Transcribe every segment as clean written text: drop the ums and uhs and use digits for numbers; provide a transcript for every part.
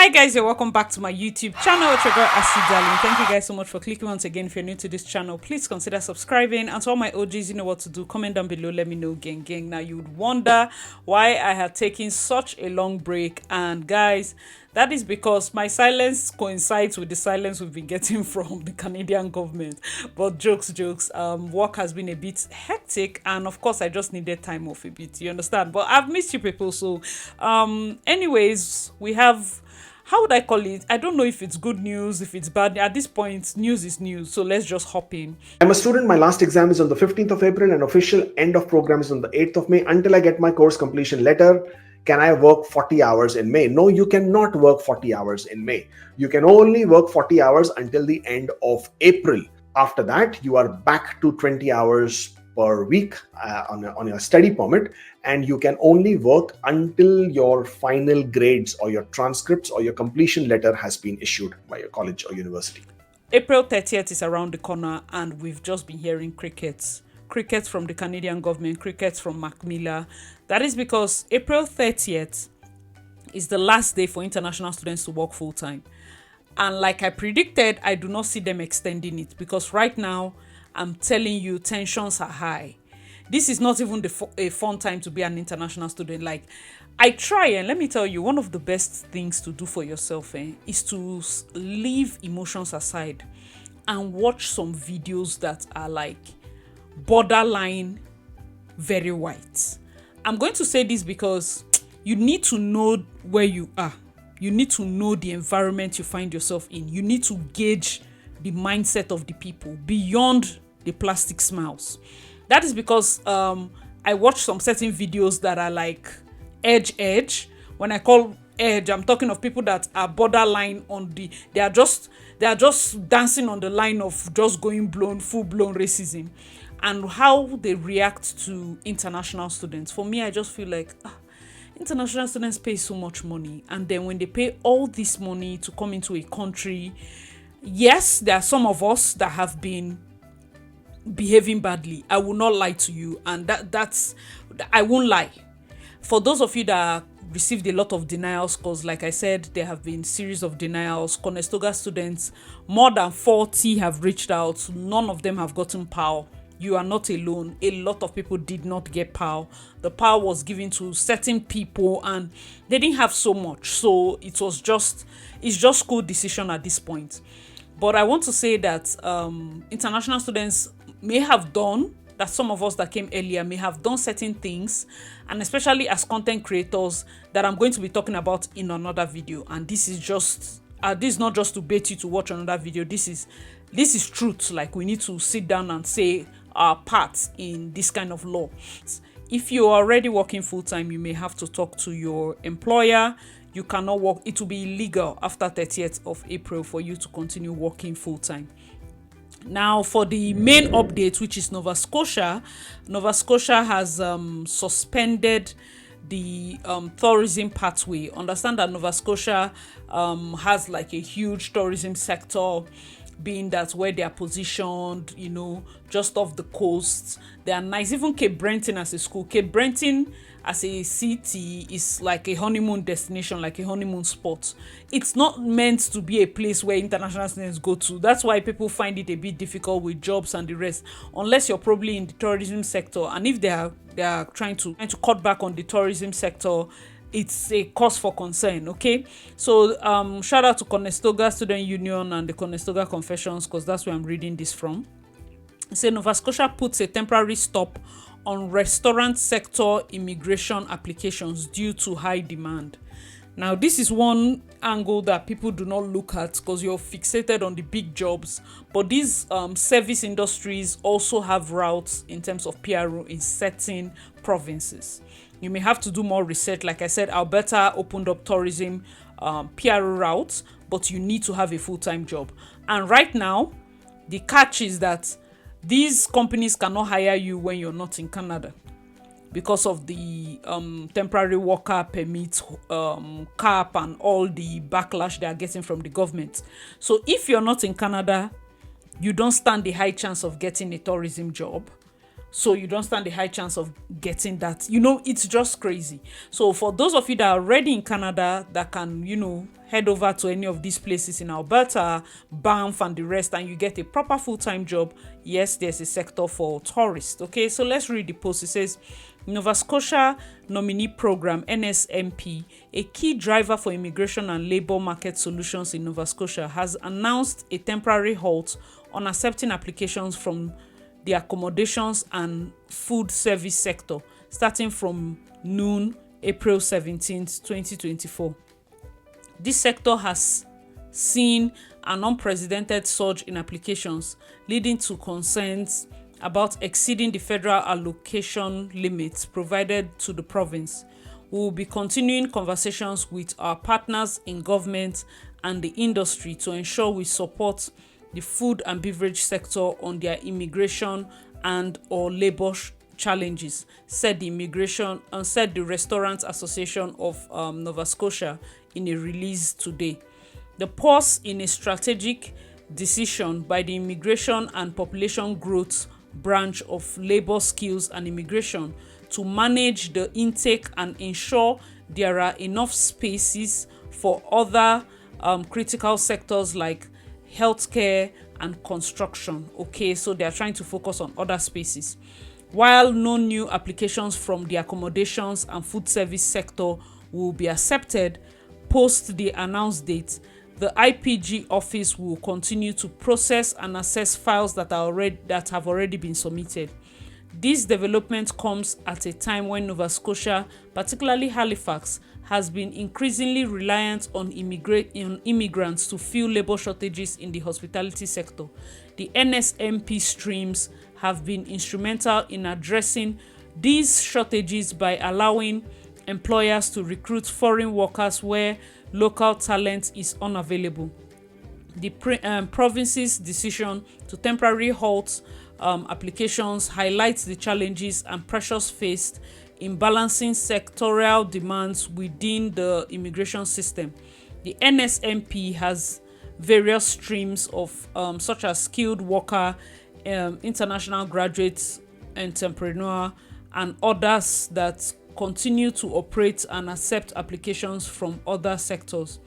Hi guys, you're welcome back to my YouTube channel. It's your girl Asi Darling. Thank you guys so much for clicking once again. If you're new to this channel, please consider subscribing. And to all my OGs, you know what to do. Comment down below, let me know, gang. Now you would wonder why I had taken such a long break, and guys, that is because my silence coincides with the silence we've been getting from the Canadian government. But jokes, work has been a bit hectic, and of course I just needed time off a bit, you understand? But I've missed you people. So anyways, we have, how would I call it? I don't know if it's good news, if it's bad. At this point, news is news. So let's just hop in. I'm a student. My last exam is on the 15th of April and official end of program is on the 8th of May. Until I get my course completion letter, can I work 40 hours in May? No, you cannot work 40 hours in May. You can only work 40 hours until the end of April. After that, you are back to 20 hours per week on your study permit, and you can only work until your final grades or your transcripts or your completion letter has been issued by your college or university. April 30th is around the corner, and we've just been hearing crickets from the Canadian government, crickets from Macmillan. That is because April 30th is the last day for international students to work full-time. And like I predicted, I do not see them extending it, because right now, I'm telling you, tensions are high. This is not even a fun time to be an international student. Like, I try, and let me tell you, one of the best things to do for yourself is to leave emotions aside and watch some videos that are like borderline very white. I'm going to say this because you need to know where you are. You need to know the environment you find yourself in. You need to gauge the mindset of the people beyond the plastic smiles. That is because I watch some certain videos that are like edge. When I call edge, I'm talking of people that are borderline on they are just dancing on the line of just going full-blown racism, and how they react to international students. For me, I just feel like international students pay so much money, and then when they pay all this money to come into a country, yes, there are some of us that have been behaving badly. I will not lie to you, and that's I won't lie. For those of you that received a lot of denials, because like I said, there have been series of denials. Conestoga students, more than 40 have reached out. None of them have gotten PAL. You are not alone. A lot of people did not get PAL. The PAL was given to certain people, and they didn't have so much. So it's just school decision at this point. But I want to say that international students may have done, that some of us that came earlier may have done certain things, and especially as content creators that I'm going to be talking about in another video. And this is just this is not just to bait you to watch another video. This is truth. Like, we need to sit down and say our part in this kind of law. If you are already working full-time, you may have to talk to your employer. You cannot work. It will be illegal after 30th of April for you to continue working full-time. Now, for the main update, which is Nova Scotia has suspended the tourism pathway. Understand that Nova Scotia has like a huge tourism sector, being that where they are positioned, just off the coast. They are nice. Even Cape Breton as a school. Cape Breton as a city is like a honeymoon destination, like a honeymoon spot. It's not meant to be a place where international students go to. That's why people find it a bit difficult with jobs and the rest, unless you're probably in the tourism sector. And if they are trying to cut back on the tourism sector, it's a cause for concern. Okay, so shout out to Conestoga Student Union and the Conestoga Confessions, because that's where I'm reading this from. It says Nova Scotia puts a temporary stop on restaurant sector immigration applications due to high demand. Now, this is one angle that people do not look at, because you're fixated on the big jobs. But these service industries also have routes in terms of PRO in certain provinces. You may have to do more research. Like I said, Alberta opened up tourism PRO routes, but you need to have a full-time job. And right now, the catch is that these companies cannot hire you when you're not in Canada, because of the temporary worker permit cap and all the backlash they are getting from the government. So if you're not in Canada, you don't stand the high chance of getting a tourism job. so you don't stand a high chance of getting that. It's just crazy. So for those of you that are already in Canada that can, head over to any of these places in Alberta, Banff and the rest, and you get a proper full-time job, yes, there's a sector for tourists. Okay, so let's read the post. It says, Nova Scotia Nominee Program, NSMP, a key driver for immigration and labour market solutions in Nova Scotia, has announced a temporary halt on accepting applications from the accommodations and food service sector starting from noon, April 17th, 2024. This sector has seen an unprecedented surge in applications, leading to concerns about exceeding the federal allocation limits provided to the province. We will be continuing conversations with our partners in government and the industry to ensure we support the food and beverage sector on their immigration and or labor challenges, said the Restaurant Association of Nova Scotia in a release today. The pause in a strategic decision by the Immigration and Population Growth branch of Labour Skills and Immigration to manage the intake and ensure there are enough spaces for other critical sectors like healthcare and construction. Okay, so they are trying to focus on other spaces. While no new applications from the accommodations and food service sector will be accepted post the announced date, the IPG office will continue to process and assess files that have already been submitted. This development comes at a time when Nova Scotia, particularly Halifax, has been increasingly reliant on immigrants to fill labour shortages in the hospitality sector. The NSMP streams have been instrumental in addressing these shortages by allowing employers to recruit foreign workers where local talent is unavailable. The province's decision to temporarily halt applications highlights the challenges and pressures faced in balancing sectoral demands within the immigration system. The NSMP has various streams of such as skilled worker, international graduates, entrepreneur, and others that continue to operate and accept applications from other sectors.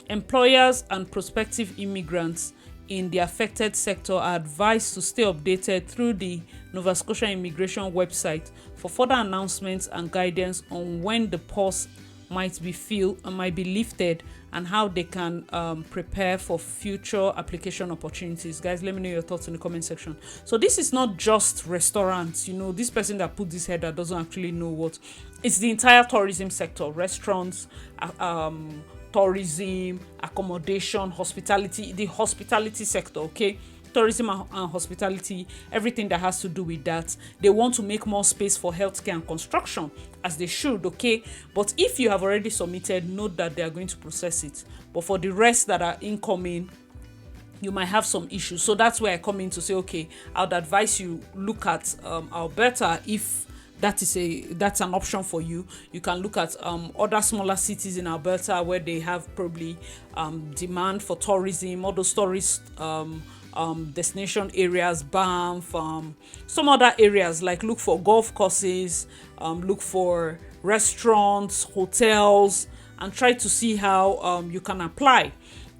Employers and prospective immigrants in the affected sector are advised to stay updated through the Nova Scotia Immigration website for further announcements and guidance on when the pause might be lifted and how they can prepare for future application opportunities. Guys, let me know your thoughts in the comment section. So this is not just restaurants. This person that put this header doesn't actually know what. It's the entire tourism sector, restaurants, tourism, accommodation, hospitality, the hospitality sector, okay? Tourism and hospitality, everything that has to do with that. They want to make more space for healthcare and construction, as they should, okay? But if you have already submitted, note that they are going to process it. But for the rest that are incoming, you might have some issues. So that's where I come in to say, okay, I'd advise you look at Alberta if that's an option for you. You can look at other smaller cities in Alberta where they have probably demand for tourism, all those tourist destination areas, Banff, some other areas, like look for golf courses, look for restaurants, hotels, and try to see how you can apply.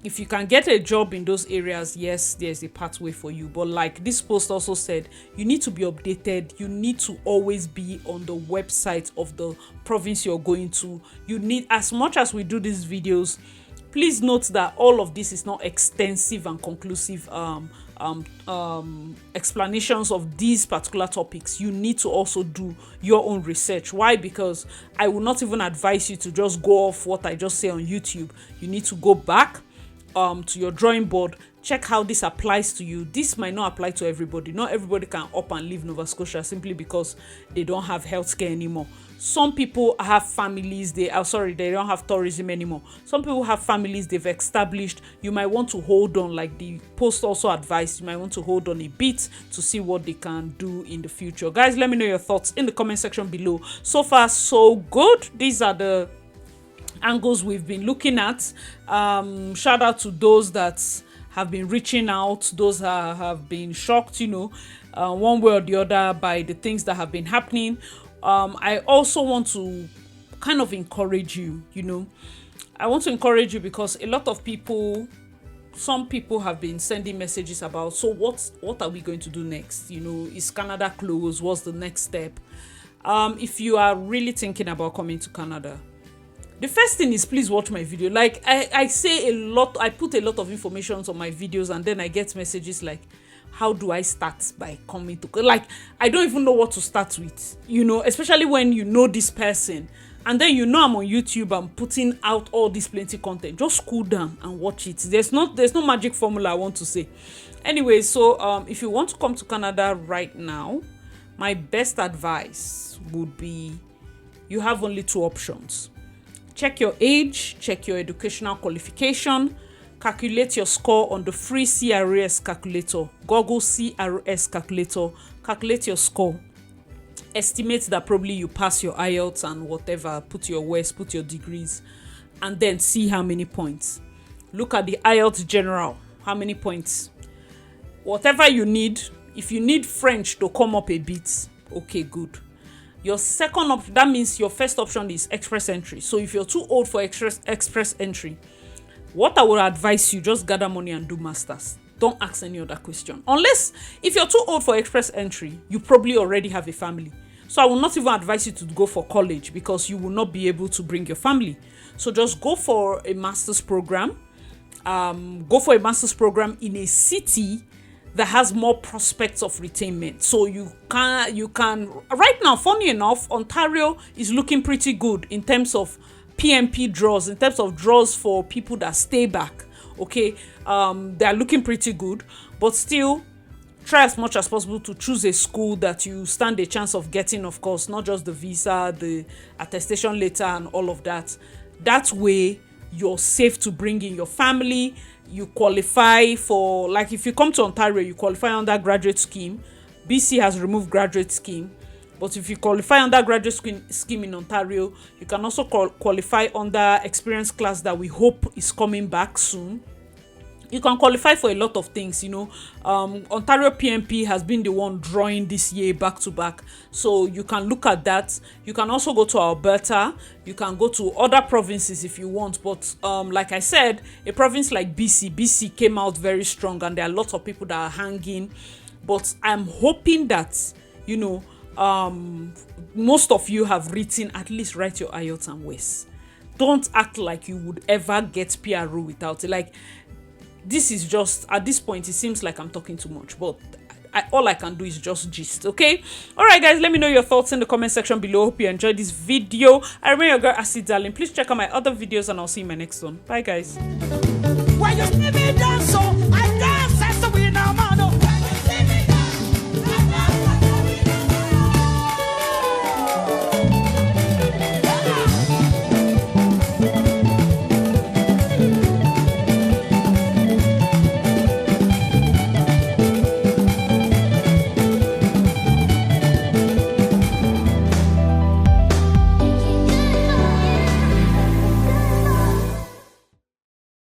If you can get a job in those areas, yes, there's a pathway for you. But like this post also said, you need to be updated. You need to always be on the website of the province you're going to. You need, as much as we do these videos, please note that all of this is not extensive and conclusive explanations of these particular topics. You need to also do your own research. Why? Because I will not even advise you to just go off what I just say on YouTube. You need to go back to your drawing board, check how this applies to you. This might not apply to everybody. Not everybody can up and leave Nova Scotia simply because they don't have healthcare anymore. Some people have families, they don't have tourism anymore. Some people have families they've established. You might want to hold on, like the post also advised, you might want to hold on a bit to see what they can do in the future. Guys, let me know your thoughts in the comment section below. So far, so good. These are the angles we've been looking at. Shout out to those that have been reaching out, those that have been shocked, one way or the other by the things that have been happening. I also want to kind of encourage you, I want to encourage you because a lot of people, some people have been sending messages about, so what are we going to do next? Is Canada closed? What's the next step? If you are really thinking about coming to Canada, the first thing is, please watch my video. Like I say a lot, I put a lot of information on my videos, and then I get messages like, how do I start by coming to, like, I don't even know what to start with, especially when you know this person, and then I'm on YouTube, I'm putting out all this plenty content. Just cool down and watch it. There's no magic formula I want to say. Anyway, so if you want to come to Canada right now, my best advice would be, you have only 2 options. Check your age, check your educational qualification, calculate your score on the free CRS calculator. Google CRS calculator, calculate your score. Estimate that probably you pass your IELTS and whatever, put your worst, put your degrees, and then see how many points. Look at the IELTS general, how many points. Whatever you need, if you need French to come up a bit, okay, good. Your second option, that means your first option is express entry. So if you're too old for express entry, what I would advise you, just gather money and do masters. Don't ask any other question. Unless, if you're too old for express entry, you probably already have a family. So I will not even advise you to go for college because you will not be able to bring your family. So just go for a master's program. Go for a master's program in a city that has more prospects of retainment. So you can right now, funny enough, Ontario is looking pretty good in terms of PMP draws, in terms of draws for people that stay back. Okay, they are looking pretty good, but still try as much as possible to choose a school that you stand a chance of getting, of course, not just the visa, the attestation letter and all of that. That way you're safe to bring in your family. You qualify for, like, if you come to Ontario, you qualify under graduate scheme. BC has removed graduate scheme, but if you qualify under graduate scheme in Ontario, you can also qualify under experience class that we hope is coming back soon. You can qualify for a lot of things, Ontario PMP has been the one drawing this year back to back, so you can look at that. You can also go to Alberta, you can go to other provinces if you want, but like I said, a province like BC came out very strong, and there are lots of people that are hanging. But I'm hoping that most of you have written, at least write your IELTS and WES. Don't act like you would ever get PRO without it. Like, this is just, at this point, it seems like I'm talking too much, but all I can do is just gist, okay? All right, guys, let me know your thoughts in the comment section below. Hope you enjoyed this video. I remain your girl, Acid Darling. Please check out my other videos, and I'll see you in my next one. Bye, guys.